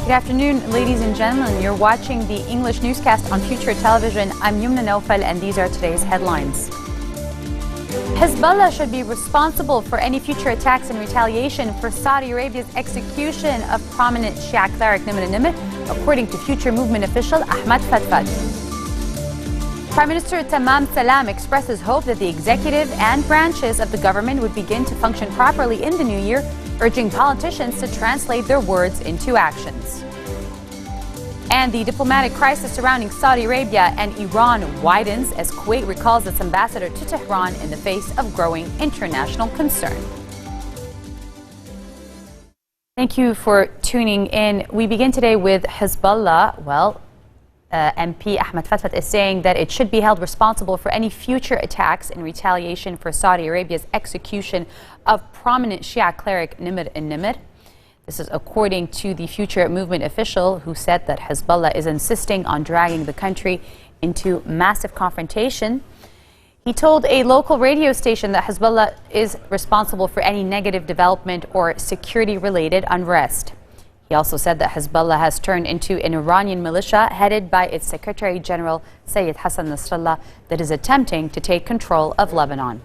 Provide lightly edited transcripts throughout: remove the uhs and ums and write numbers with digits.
Good afternoon, ladies and gentlemen. You're watching the English newscast on Future Television. I'm Yumna Naufal, and these are today's headlines. Hezbollah should be responsible for any future attacks in retaliation for Saudi Arabia's execution of prominent Shia cleric Nimr al-Nimr, according to Future Movement official Ahmad Fatfat. Prime Minister Tamam Salam expresses hope that the executive and branches of the government would begin to function properly in the new year, urging politicians to translate their words into actions. And the diplomatic crisis surrounding Saudi Arabia and Iran widens as Kuwait recalls its ambassador to Tehran in the face of growing international concern. Thank you for tuning in. We begin today with Hezbollah. MP Ahmad Fatfat is saying that it should be held responsible for any future attacks in retaliation for Saudi Arabia's execution of prominent Shia cleric Nimr al-Nimr. This is according to the Future Movement official, who said that Hezbollah is insisting on dragging the country into massive confrontation. He told a local radio station that Hezbollah is responsible for any negative development or security-related unrest. He also said that Hezbollah has turned into an Iranian militia headed by its Secretary General Sayyid Hassan Nasrallah that is attempting to take control of Lebanon.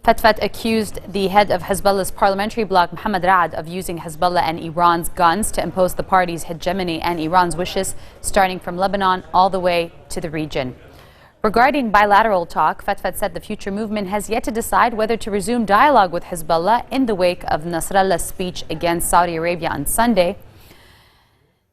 Fatfat accused the head of Hezbollah's parliamentary bloc, Mohammed Raad, of using Hezbollah and Iran's guns to impose the party's hegemony and Iran's wishes, starting from Lebanon all the way to the region. Regarding bilateral talk, Fatfat said the Future Movement has yet to decide whether to resume dialogue with Hezbollah in the wake of Nasrallah's speech against Saudi Arabia on Sunday.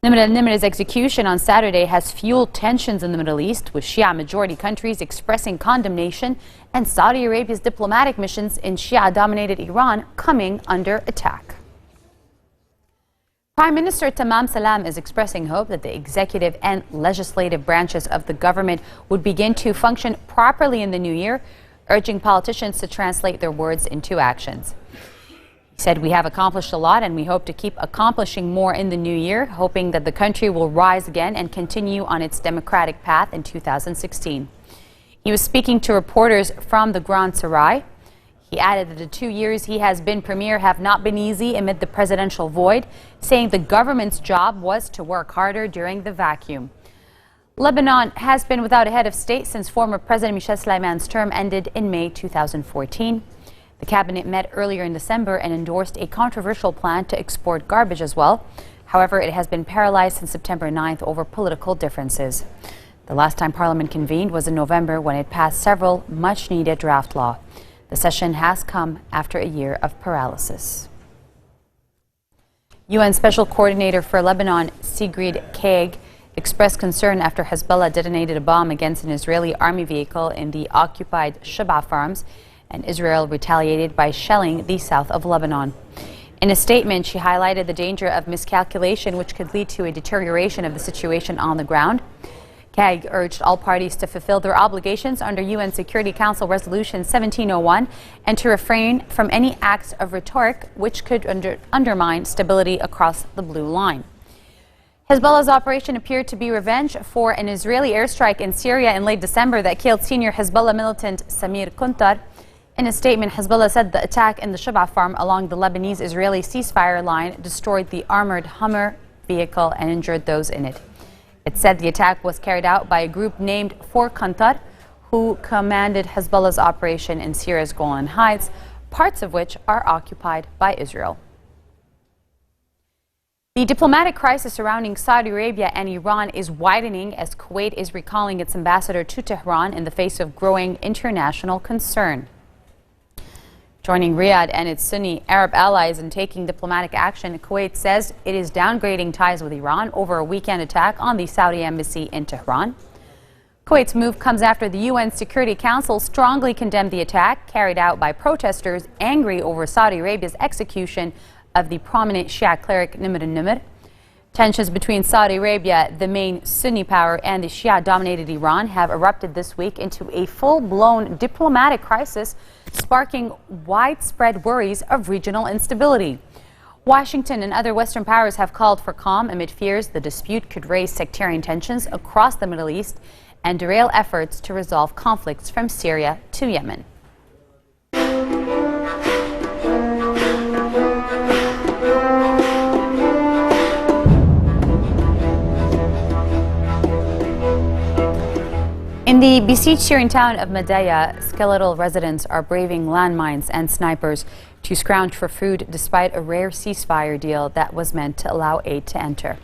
Nimr al-Nimr's execution on Saturday has fueled tensions in the Middle East, with Shia-majority countries expressing condemnation and Saudi Arabia's diplomatic missions in Shia-dominated Iran coming under attack. Prime Minister Tamam Salam is expressing hope that the executive and legislative branches of the government would begin to function properly in the new year, urging politicians to translate their words into actions. He said, "We have accomplished a lot and we hope to keep accomplishing more in the new year, hoping that the country will rise again and continue on its democratic path in 2016. He was speaking to reporters from the Grand Sarai. He added that the 2 years he has been premier have not been easy amid the presidential void, saying the government's job was to work harder during the vacuum. Lebanon has been without a head of state since former President Michel Sleiman's term ended in May 2014. The cabinet met earlier in December and endorsed a controversial plan to export garbage as well. However, it has been paralyzed since September 9th over political differences. The last time Parliament convened was in November, when it passed several much-needed draft law. The session has come after a year of paralysis. UN Special Coordinator for Lebanon, Sigrid Kaag, expressed concern after Hezbollah detonated a bomb against an Israeli army vehicle in the occupied Sheba farms, and Israel retaliated by shelling the south of Lebanon. In a statement, she highlighted the danger of miscalculation, which could lead to a deterioration of the situation on the ground. Kaag urged all parties to fulfill their obligations under UN Security Council Resolution 1701 and to refrain from any acts of rhetoric which could undermine stability across the blue line. Hezbollah's operation appeared to be revenge for an Israeli airstrike in Syria in late December that killed senior Hezbollah militant Samir Kuntar. In a statement, Hezbollah said the attack in the Sheba farm along the Lebanese-Israeli ceasefire line destroyed the armored Hummer vehicle and injured those in it. It said the attack was carried out by a group named for Kuntar, who commanded Hezbollah's operation in Syria's Golan Heights, parts of which are occupied by Israel. The diplomatic crisis surrounding Saudi Arabia and Iran is widening as Kuwait is recalling its ambassador to Tehran in the face of growing international concern. Joining Riyadh and its Sunni Arab allies in taking diplomatic action, Kuwait says it is downgrading ties with Iran over a weekend attack on the Saudi embassy in Tehran. Kuwait's move comes after the UN Security Council strongly condemned the attack carried out by protesters angry over Saudi Arabia's execution of the prominent Shia cleric Nimr al-Nimr. Tensions between Saudi Arabia, the main Sunni power, and the Shia-dominated Iran have erupted this week into a full-blown diplomatic crisis, sparking widespread worries of regional instability. Washington and other Western powers have called for calm amid fears the dispute could raise sectarian tensions across the Middle East and derail efforts to resolve conflicts from Syria to Yemen. In the besieged Syrian town of Madaya, skeletal residents are braving landmines and snipers to scrounge for food despite a rare ceasefire deal that was meant to allow aid to enter.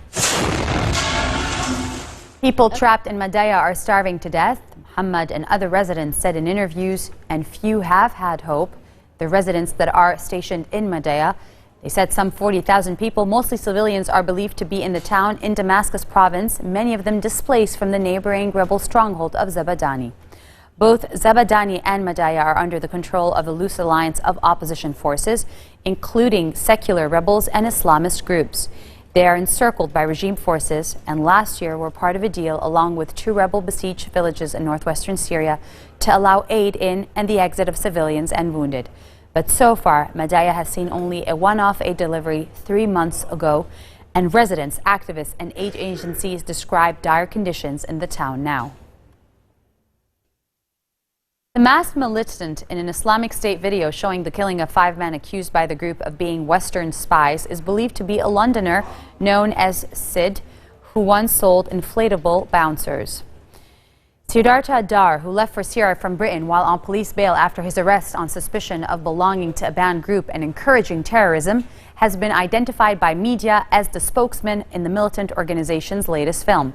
People trapped in Madaya are starving to death, Muhammad and other residents said in interviews, and few have had hope. The residents that are stationed in Madaya, they said some 40,000 people, mostly civilians, are believed to be in the town in Damascus province, many of them displaced from the neighboring rebel stronghold of Zabadani. Both Zabadani and Madaya are under the control of a loose alliance of opposition forces, including secular rebels and Islamist groups. They are encircled by regime forces and last year were part of a deal along with 2 rebel besieged villages in northwestern Syria to allow aid in and the exit of civilians and wounded. But so far, Madaya has seen only a one-off aid delivery 3 months ago, and residents, activists and aid agencies describe dire conditions in the town now. The masked militant in an Islamic State video showing the killing of 5 men accused by the group of being Western spies is believed to be a Londoner known as Sid, who once sold inflatable bouncers. Siddhartha Dar, who left for Syria from Britain while on police bail after his arrest on suspicion of belonging to a banned group and encouraging terrorism, has been identified by media as the spokesman in the militant organization's latest film.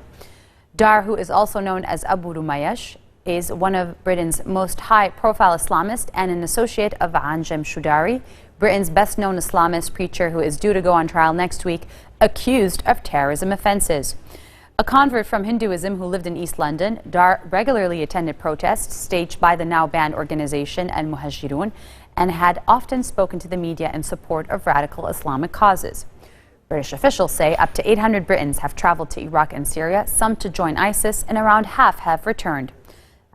Dar, who is also known as Abu Rumaysh, is one of Britain's most high-profile Islamists and an associate of Anjem Choudary, Britain's best-known Islamist preacher who is due to go on trial next week, accused of terrorism offenses. A convert from Hinduism who lived in East London, Dar regularly attended protests staged by the now-banned organization and Muhajirun and had often spoken to the media in support of radical Islamic causes. British officials say up to 800 Britons have traveled to Iraq and Syria, some to join ISIS, and around half have returned.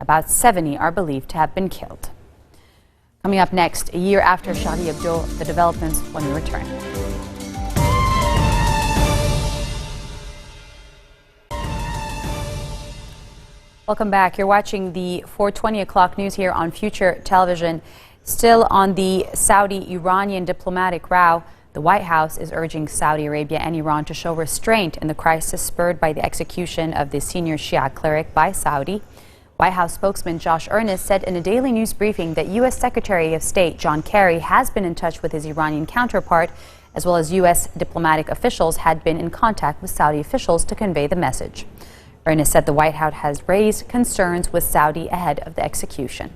About 70 are believed to have been killed. Coming up next, a year after Charlie Hebdo, the developments when we return. Welcome back. You're watching the 4:20 o'clock news here on Future Television. Still on the Saudi-Iranian diplomatic row, the White House is urging Saudi Arabia and Iran to show restraint in the crisis spurred by the execution of the senior Shia cleric by Saudi. White House spokesman Josh Earnest said in a daily news briefing that U.S. Secretary of State John Kerry has been in touch with his Iranian counterpart, as well as U.S. diplomatic officials had been in contact with Saudi officials to convey the message. Earnest said the White House has raised concerns with Saudi ahead of the execution.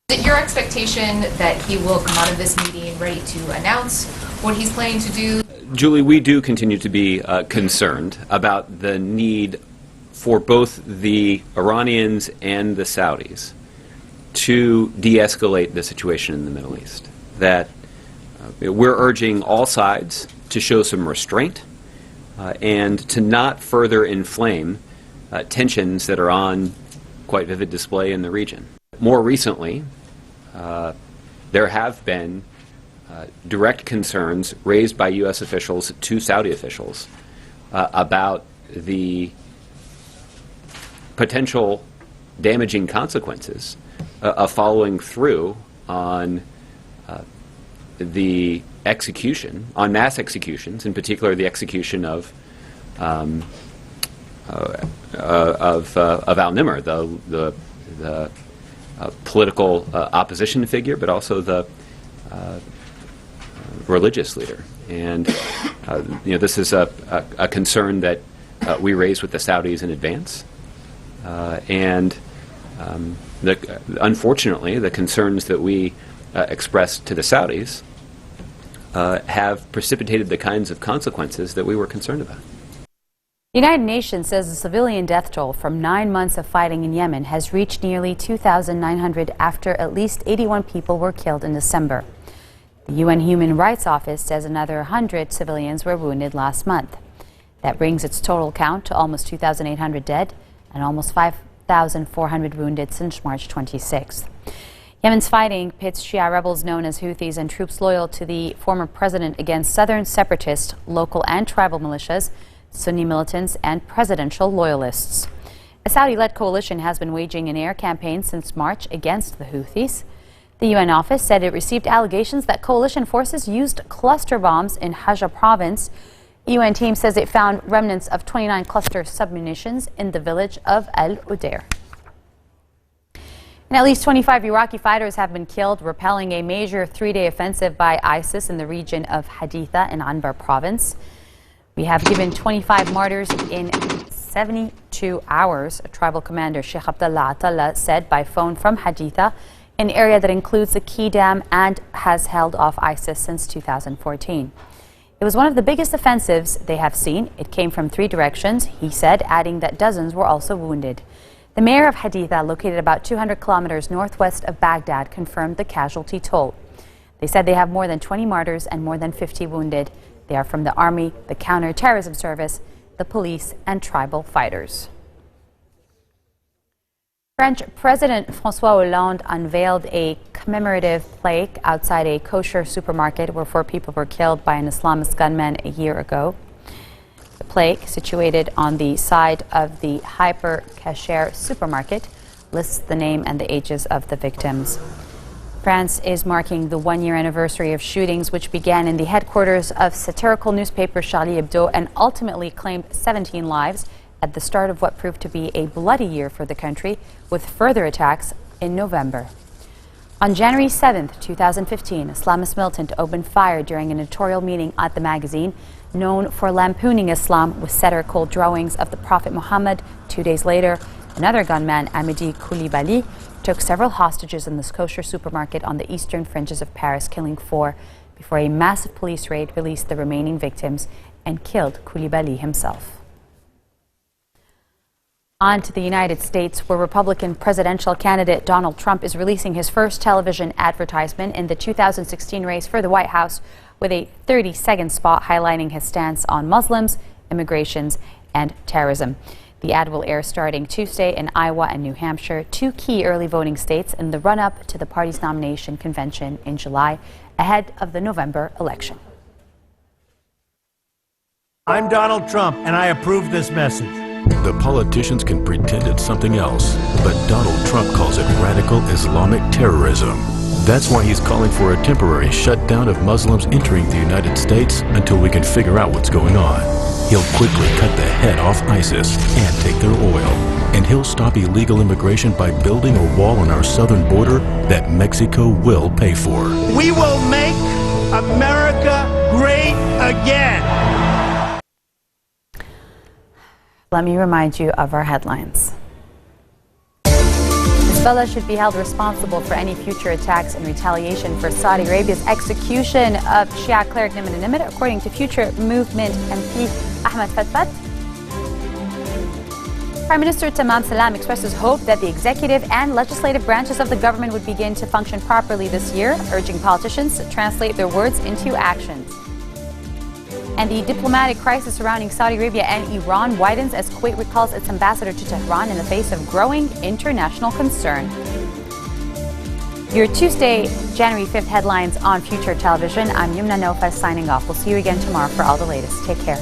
Is it your expectation that he will come out of this meeting ready to announce what he's planning to do? Julie, we do continue to be concerned about the need for both the Iranians and the Saudis to de-escalate the situation in the Middle East. That we're urging all sides to show some restraint and to not further inflame tensions that are on quite vivid display in the region. More recently, there have been direct concerns raised by U.S. officials to Saudi officials about the potential damaging consequences of following through on the execution, on mass executions, in particular the execution of al-Nimr, the political opposition figure, but also the religious leader. And this is a concern that we raised with the Saudis in advance. Unfortunately, the concerns that we expressed to the Saudis have precipitated the kinds of consequences that we were concerned about. The United Nations says the civilian death toll from 9 months of fighting in Yemen has reached nearly 2,900 after at least 81 people were killed in December. The UN Human Rights Office says another 100 civilians were wounded last month. That brings its total count to almost 2,800 dead and almost 5,400 wounded since March 26th. Yemen's fighting pits Shia rebels known as Houthis and troops loyal to the former president against southern separatists, local and tribal militias, Sunni militants, and presidential loyalists. A Saudi-led coalition has been waging an air campaign since March against the Houthis. The UN office said it received allegations that coalition forces used cluster bombs in Hajj province UN team says it found remnants of 29 cluster submunitions in the village of Al Udair. And at least 25 Iraqi fighters have been killed, repelling a major three-day offensive by ISIS in the region of Haditha in Anbar province. We have given 25 martyrs in 72 hours, a tribal commander, Sheikh Abdullah Atallah, said by phone from Haditha, an area that includes the Key Dam and has held off ISIS since 2014. It was one of the biggest offensives they have seen. It came from three directions, he said, adding that dozens were also wounded. The mayor of Haditha, located about 200 kilometers northwest of Baghdad, confirmed the casualty toll. They said they have more than 20 martyrs and more than 50 wounded. They are from the army, the counter-terrorism service, the police, and tribal fighters. French President François Hollande unveiled a commemorative plaque outside a kosher supermarket where 4 people were killed by an Islamist gunman a year ago. The plaque, situated on the side of the Hyper Kasher supermarket, lists the name and the ages of the victims. France is marking the one-year anniversary of shootings which began in the headquarters of satirical newspaper Charlie Hebdo and ultimately claimed 17 lives at the start of what proved to be a bloody year for the country, with further attacks in November. On January 7, 2015, Islamist militant opened fire during an editorial meeting at the magazine, known for lampooning Islam with satirical drawings of the Prophet Muhammad. 2 days later, another gunman, Amidi Koulibaly, took several hostages in this kosher supermarket on the eastern fringes of Paris, killing 4, before a massive police raid released the remaining victims and killed Koulibaly himself. On to the United States, where Republican presidential candidate Donald Trump is releasing his first television advertisement in the 2016 race for the White House, with a 30-second spot highlighting his stance on Muslims, immigrations, and terrorism. The ad will air starting Tuesday in Iowa and New Hampshire, 2 key early voting states in the run-up to the party's nomination convention in July, ahead of the November election. I'm Donald Trump, and I approve this message. The politicians can pretend it's something else, but Donald Trump calls it radical Islamic terrorism. That's why he's calling for a temporary shutdown of Muslims entering the United States until we can figure out what's going on. He'll quickly cut the head off ISIS and take their oil. And he'll stop illegal immigration by building a wall on our southern border that Mexico will pay for. We will make America great again. Let me remind you of our headlines. Hezbollah should be held responsible for any future attacks in retaliation for Saudi Arabia's execution of Shia cleric Nimr Nimr, according to Future Movement MP Ahmed Fatfat. Prime Minister Tamam Salam expresses hope that the executive and legislative branches of the government would begin to function properly this year, urging politicians to translate their words into actions. And the diplomatic crisis surrounding Saudi Arabia and Iran widens as Kuwait recalls its ambassador to Tehran in the face of growing international concern. Your Tuesday, January 5th headlines on Future Television. I'm Yumna Nofas signing off. We'll see you again tomorrow for all the latest. Take care.